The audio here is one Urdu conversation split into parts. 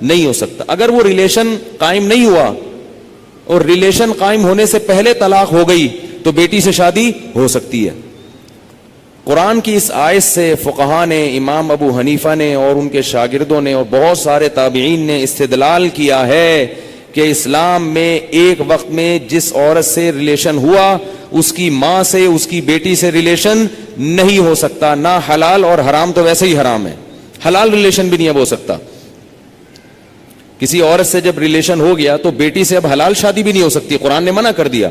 نہیں ہو سکتا. اگر وہ ریلیشن قائم نہیں ہوا اور ریلیشن قائم ہونے سے پہلے طلاق ہو گئی تو بیٹی سے شادی ہو سکتی ہے. قرآن کی اس آیت سے فقہا نے, امام ابو حنیفہ نے اور ان کے شاگردوں نے اور بہت سارے تابعین نے استدلال کیا ہے کہ اسلام میں ایک وقت میں جس عورت سے ریلیشن ہوا اس کی ماں سے, اس کی بیٹی سے ریلیشن نہیں ہو سکتا. نہ حلال اور حرام تو ویسے ہی حرام ہے, حلال ریلیشن بھی نہیں اب ہو سکتا. کسی عورت سے جب ریلیشن ہو گیا تو بیٹی سے اب حلال شادی بھی نہیں ہو سکتی, قرآن نے منع کر دیا.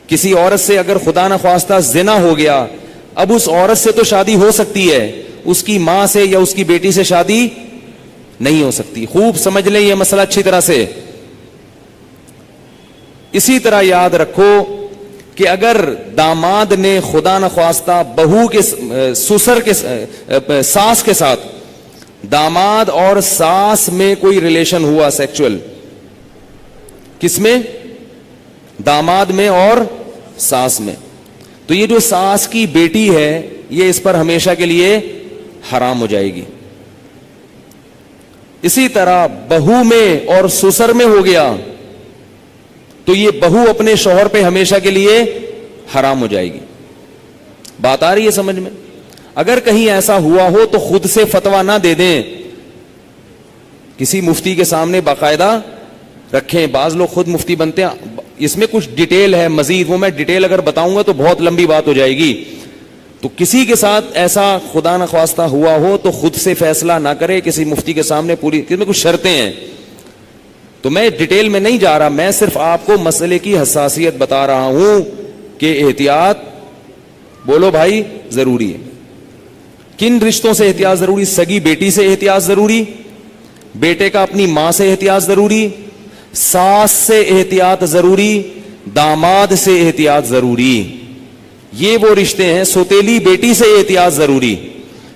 کسی عورت سے اگر خدا نخواستہ زنا ہو گیا, اب اس عورت سے تو شادی ہو سکتی ہے, اس کی ماں سے یا اس کی بیٹی سے شادی نہیں ہو سکتی. خوب سمجھ لیں یہ مسئلہ اچھی طرح سے. اسی طرح یاد رکھو کہ اگر داماد نے خدا نخواستہ بہو کے سسر کے ساس کے ساتھ, داماد اور ساس میں کوئی ریلیشن ہوا سیکچول, کس میں؟ داماد میں اور ساس میں, تو یہ جو ساس کی بیٹی ہے یہ اس پر ہمیشہ کے لیے حرام ہو جائے گی. اسی طرح بہو میں اور سسر میں ہو گیا تو یہ بہو اپنے شوہر پہ ہمیشہ کے لیے حرام ہو جائے گی. بات آ رہی ہے سمجھ میں؟ اگر کہیں ایسا ہوا ہو تو خود سے فتویٰ نہ دے دیں, کسی مفتی کے سامنے باقاعدہ رکھیں. بعض لوگ خود مفتی بنتے ہیں, اس میں کچھ ڈیٹیل ہے مزید, وہ میں ڈیٹیل اگر بتاؤں گا تو بہت لمبی بات ہو جائے گی. تو کسی کے ساتھ ایسا خدا نخواستہ ہوا ہو تو خود سے فیصلہ نہ کرے, کسی مفتی کے سامنے پوری, اس میں کچھ شرطیں ہیں. تو میں ڈیٹیل میں نہیں جا رہا, میں صرف آپ کو مسئلے کی حساسیت بتا رہا ہوں کہ احتیاط, بولو بھائی, ضروری ہے. کن رشتوں سے احتیاط ضروری؟ سگی بیٹی سے احتیاط ضروری, بیٹے کا اپنی ماں سے احتیاط ضروری, ساس سے احتیاط ضروری, داماد سے احتیاط ضروری. یہ وہ رشتے ہیں. سوتیلی بیٹی سے احتیاط ضروری.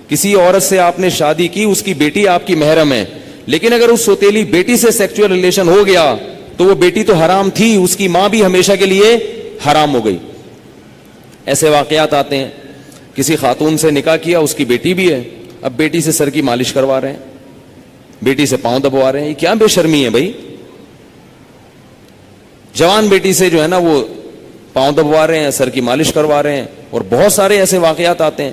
کسی عورت سے آپ نے شادی کی, اس کی بیٹی آپ کی محرم ہے, لیکن اگر اس سوتیلی بیٹی سے سیکچوئل ریلیشن ہو گیا تو وہ بیٹی تو حرام تھی, اس کی ماں بھی ہمیشہ کے لیے حرام ہو گئی. ایسے واقعات آتے ہیں, کسی خاتون سے نکاح کیا, اس کی بیٹی بھی ہے, اب بیٹی سے سر کی مالش کروا رہے ہیں, بیٹی سے پاؤں دبوا رہے ہیں. یہ کیا بے شرمی ہے بھائی؟ جوان بیٹی سے جو ہے نا وہ پاؤں دبوا رہے ہیں, سر کی مالش کروا رہے ہیں. اور بہت سارے ایسے واقعات آتے ہیں,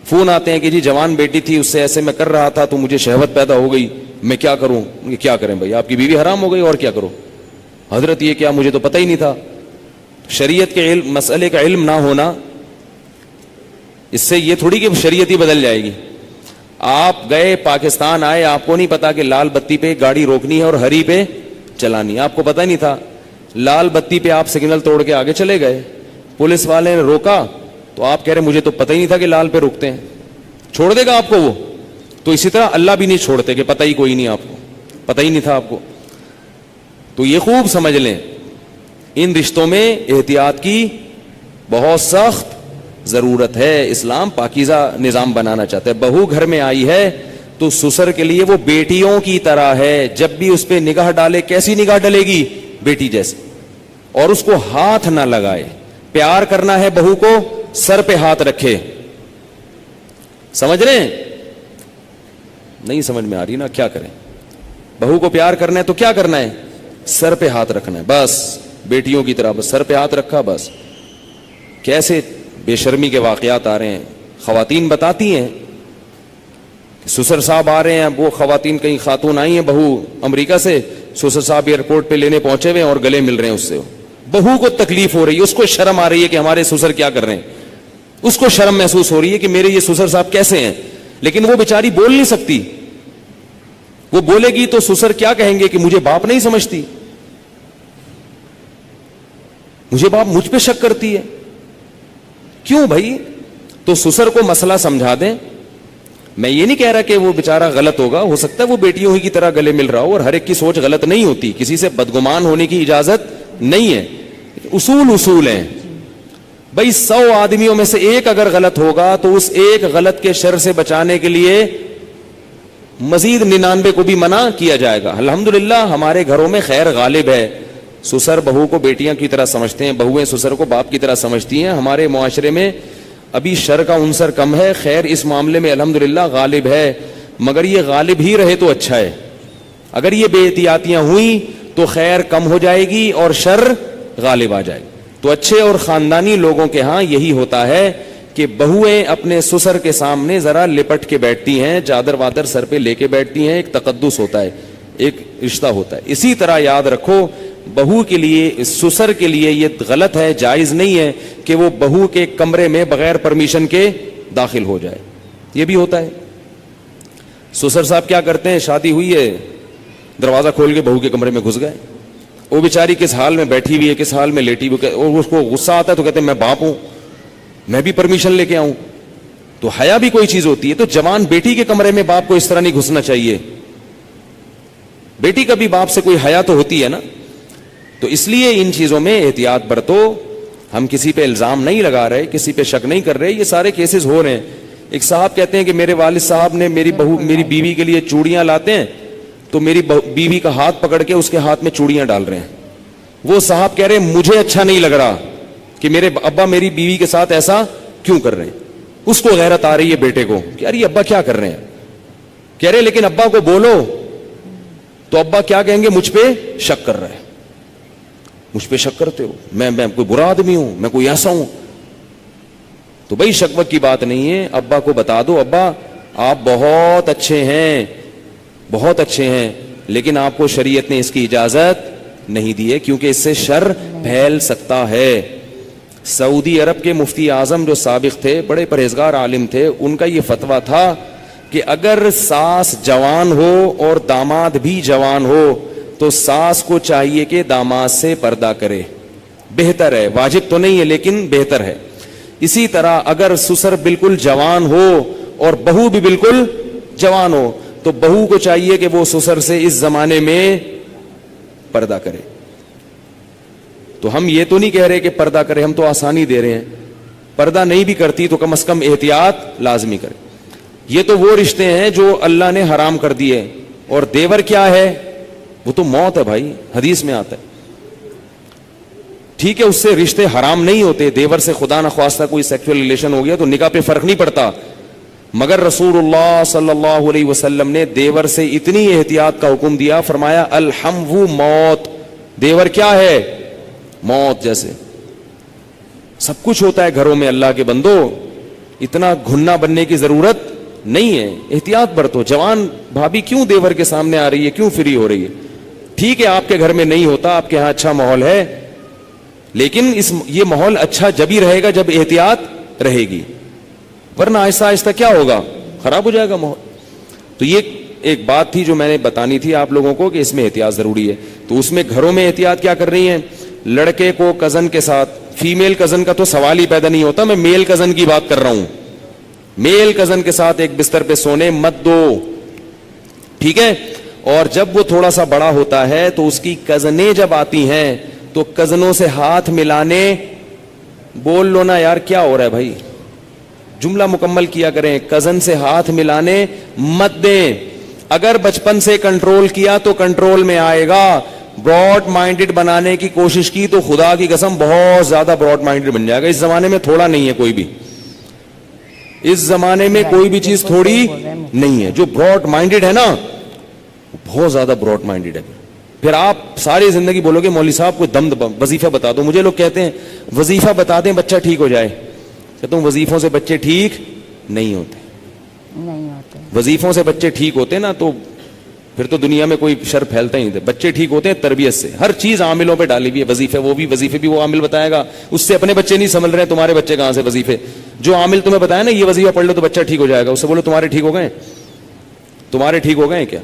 فون آتے ہیں کہ جی جوان بیٹی تھی, اس سے ایسے میں کر رہا تھا تو مجھے شہوت پیدا ہو گئی, میں کیا کروں؟ کیا کریں بھائی, آپ کی بیوی حرام ہو گئی اور کیا کرو. حضرت یہ کیا, مجھے تو پتہ ہی نہیں تھا. شریعت کے علم, مسئلے کا علم نہ ہونا, اس سے یہ تھوڑی کہ شریعت ہی بدل جائے گی. آپ گئے پاکستان آئے, آپ کو نہیں پتا کہ لال بتی پہ گاڑی روکنی ہے اور ہری پہ چلانی, آپ کو پتہ نہیں تھا. لال بتی پہ آپ سگنل توڑ کے آگے چلے گئے, پولیس والے نے روکا تو آپ کہہ رہے مجھے تو پتہ ہی نہیں تھا کہ لال پہ رکتے ہیں. چھوڑ دے گا آپ کو وہ؟ تو اسی طرح اللہ بھی نہیں چھوڑتے کہ پتہ ہی کوئی نہیں, آپ کو پتہ ہی نہیں تھا آپ کو. تو یہ خوب سمجھ لیں, ان رشتوں میں احتیاط کی بہت سخت ضرورت ہے. اسلام پاکیزہ نظام بنانا چاہتا ہے. بہو گھر میں آئی ہے تو سسر کے لیے وہ بیٹیوں کی طرح ہے. جب بھی اس پہ نگاہ ڈالے, کیسی نگاہ ڈلے گی؟ بیٹی جیسے. اور اس کو ہاتھ نہ لگائے. پیار کرنا ہے بہو کو, سر پہ ہاتھ رکھے. سمجھ رہے ہیں؟ نہیں سمجھ میں آ رہی نا, کیا کریں؟ بہو کو پیار کرنا ہے تو کیا کرنا ہے؟ سر پہ ہاتھ رکھنا ہے بس, بیٹیوں کی طرح بس سر پہ ہاتھ رکھا بس. کیسے بے شرمی کے واقعات آ رہے ہیں. خواتین بتاتی ہیں کہ سسر صاحب آ رہے ہیں, وہ خواتین کئی خاتون آئی ہیں بہو امریکہ سے, سسر صاحب ایئرپورٹ پہ لینے پہنچے ہوئے اور گلے مل رہے ہیں اس سے. بہو کو تکلیف ہو رہی ہے, اس کو شرم آ رہی ہے کہ ہمارے سسر کیا کر رہے ہیں, اس کو شرم محسوس ہو رہی ہے کہ میرے یہ سسر صاحب کیسے ہیں, لیکن وہ بیچاری بول نہیں سکتی. وہ بولے گی تو سسر کیا کہیں گے کہ مجھے باپ نہیں سمجھتی, مجھے باپ مجھ پہ شک کرتی ہے. کیوں بھائی؟ تو سسر کو مسئلہ سمجھا دیں. میں یہ نہیں کہہ رہا کہ وہ بیچارہ غلط ہوگا, ہو سکتا ہے وہ بیٹیوں ہی کی طرح گلے مل رہا ہو, اور ہر ایک کی سوچ غلط نہیں ہوتی, کسی سے بدگمان ہونے کی اجازت نہیں ہے. اصول ہیں بھائی. 100 آدمیوں میں سے ایک اگر غلط ہوگا تو اس ایک غلط کے شر سے بچانے کے لیے مزید 99 کو بھی منع کیا جائے گا. الحمدللہ ہمارے گھروں میں خیر غالب ہے. سسر بہو کو بیٹیاں کی طرح سمجھتے ہیں, بہویں سسر کو باپ کی طرح سمجھتی ہیں. ہمارے معاشرے میں ابھی شر کا عنصر کم ہے, خیر اس معاملے میں الحمدللہ غالب ہے. مگر یہ غالب ہی رہے تو اچھا ہے. اگر یہ بے احتیاطیاں ہوئیں تو خیر کم ہو جائے گی اور شر غالب آ جائے گی. تو اچھے اور خاندانی لوگوں کے ہاں یہی ہوتا ہے کہ بہویں اپنے سسر کے سامنے ذرا لپٹ کے بیٹھتی ہیں, چادر وادر سر پہ لے کے بیٹھتی ہیں, ایک تقدس ہوتا ہے, ایک رشتہ ہوتا ہے. اسی طرح یاد رکھو بہو کے لیے, سسر کے لیے یہ غلط ہے, جائز نہیں ہے کہ وہ بہو کے کمرے میں بغیر پرمیشن کے داخل ہو جائے. یہ بھی ہوتا ہے. سسر صاحب کیا کرتے ہیں, شادی ہوئی ہے, دروازہ کھول کے بہو کے کمرے میں گھس گئے. وہ بیچاری کس حال میں بیٹھی ہوئی ہے, کس حال میں لیٹی ہوئی, اور اس کو غصہ آتا ہے تو کہتے ہیں میں باپ ہوں, میں بھی پرمیشن لے کے آؤں. تو حیا بھی کوئی چیز ہوتی ہے. تو جوان بیٹی کے کمرے میں باپ کو اس طرح نہیں گھسنا چاہیے. بیٹی کا بھی باپ سے کوئی حیا تو ہوتی ہے نا. تو اس لیے ان چیزوں میں احتیاط برتو. ہم کسی پہ الزام نہیں لگا رہے, کسی پہ شک نہیں کر رہے, یہ سارے کیسز ہو رہے ہیں. ایک صاحب کہتے ہیں کہ میرے والد صاحب نے میری بیوی کے لیے چوڑیاں لاتے ہیں تو میری بیوی کا ہاتھ پکڑ کے اس کے ہاتھ میں چوڑیاں ڈال رہے ہیں. وہ صاحب کہہ رہے ہیں مجھے اچھا نہیں لگ رہا کہ میرے ابا میری بیوی کے ساتھ ایسا کیوں کر رہے ہیں. اس کو غیرت آ رہی ہے بیٹے کو کہ ارے ابا کیا کر رہے ہیں. کہہ رہے لیکن ابا کو بولو تو ابا کیا کہیں گے, مجھ پہ شک کر رہے ہیں, مجھ پہ شک کرتے ہو, میں کوئی برا آدمی ہوں, میں کوئی ایسا ہوں. تو بھائی شک وک کی بات نہیں ہے. ابا کو بتا دو ابا آپ بہت اچھے ہیں, بہت اچھے ہیں, لیکن آپ کو شریعت نے اس کی اجازت نہیں دی ہے کیونکہ اس سے شر پھیل سکتا ہے. سعودی عرب کے مفتی اعظم جو سابق تھے, بڑے پرہیزگار عالم تھے, ان کا یہ فتویٰ تھا کہ اگر ساس جوان ہو اور داماد بھی جوان ہو تو ساس کو چاہیے کہ داماد سے پردہ کرے, بہتر ہے, واجب تو نہیں ہے لیکن بہتر ہے. اسی طرح اگر سسر بالکل جوان ہو اور بہو بھی بالکل جوان ہو تو بہو کو چاہیے کہ وہ سسر سے اس زمانے میں پردہ کرے. تو ہم یہ تو نہیں کہہ رہے کہ پردہ کرے, ہم تو آسانی دے رہے ہیں. پردہ نہیں بھی کرتی تو کم از کم احتیاط لازمی کرے. یہ تو وہ رشتے ہیں جو اللہ نے حرام کر دیے. اور دیور کیا ہے, وہ تو موت ہے بھائی, حدیث میں آتا ہے. ٹھیک ہے اس سے رشتے حرام نہیں ہوتے, دیور سے خدا نخواستہ کوئی سیکسول ریلیشن ہو گیا تو نکاح پہ فرق نہیں پڑتا, مگر رسول اللہ صلی اللہ علیہ وسلم نے دیور سے اتنی احتیاط کا حکم دیا, فرمایا الحمو موت, دیور کیا ہے, موت. جیسے سب کچھ ہوتا ہے گھروں میں اللہ کے بندو, اتنا گھننا بننے کی ضرورت نہیں ہے. احتیاط برتو. جوان بھابھی کیوں دیور کے سامنے آ رہی ہے, کیوں فری ہو رہی ہے. ٹھیک ہے آپ کے گھر میں نہیں ہوتا, آپ کے ہاں اچھا ماحول ہے, لیکن یہ ماحول اچھا جب ہی رہے گا جب احتیاط رہے گی, ورنہ آہستہ آہستہ کیا ہوگا, خراب ہو جائے گا ماحول. تو یہ ایک بات تھی جو میں نے بتانی تھی آپ لوگوں کو کہ اس میں احتیاط ضروری ہے. تو اس میں گھروں میں احتیاط کیا کر رہی ہیں, لڑکے کو کزن کے ساتھ, فیمیل کزن کا تو سوال ہی پیدا نہیں ہوتا, میں میل کزن کی بات کر رہا ہوں, میل کزن کے ساتھ ایک بستر پہ سونے مت دو, ٹھیک ہے. اور جب وہ تھوڑا سا بڑا ہوتا ہے تو اس کی کزنیں جب آتی ہیں تو کزنوں سے ہاتھ ملانے, بول لو نا یار کیا ہو رہا ہے بھائی, جملہ مکمل کیا کریں, کزن سے ہاتھ ملانے مت دیں. اگر بچپن سے کنٹرول کیا تو کنٹرول میں آئے گا. براڈ مائنڈڈ بنانے کی کوشش کی تو خدا کی قسم بہت زیادہ براڈ مائنڈڈ بن جائے گا. اس زمانے میں تھوڑا نہیں ہے کوئی بھی, اس زمانے میں کوئی بھی چیز تھوڑی نہیں ہے. جو براڈ مائنڈڈ ہے نا بہت زیادہ براڈ مائنڈڈ ہے. پھر آپ ساری زندگی بولو گے مولوی صاحب کوئی دم وظیفہ بتا دو. مجھے لوگ کہتے ہیں وظیفہ بتا دیں بچہ ٹھیک ہو جائے. کہتا ہوں وظیفوں سے بچے ٹھیک نہیں ہوتے, وظیفوں سے بچے ٹھیک ہوتے نا تو پھر تو دنیا میں کوئی شر پھیلتا ہی نہیں. بچے ٹھیک ہوتے ہیں تربیت سے. ہر چیز عاملوں پہ ڈالی ہوئی ہے, وظیفے وظیفے بھی وہ عامل بتائے گا, اس سے اپنے بچے نہیں سنبھل رہے, تمہارے بچے کہاں سے وظیفے. جو عامل تمہیں بتایا نا یہ وظیفہ پڑھ لو تو بچہ ٹھیک ہو جائے گا, اس سے بولو تمہارے ٹھیک ہو گئے, تمہارے ٹھیک ہو گئے کیا.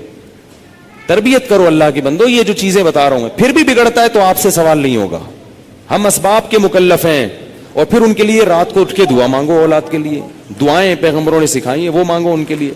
تربیت کرو اللہ کی بندو. یہ جو چیزیں بتا رہا ہوں پھر بھی بگڑتا ہے تو آپ سے سوال نہیں ہوگا. ہم اسباب کے مکلف ہیں, اور پھر ان کے لیے رات کو اٹھ کے دعا مانگو, اولاد کے لیے دعائیں پیغمبروں نے سکھائی ہیں وہ مانگو ان کے لیے.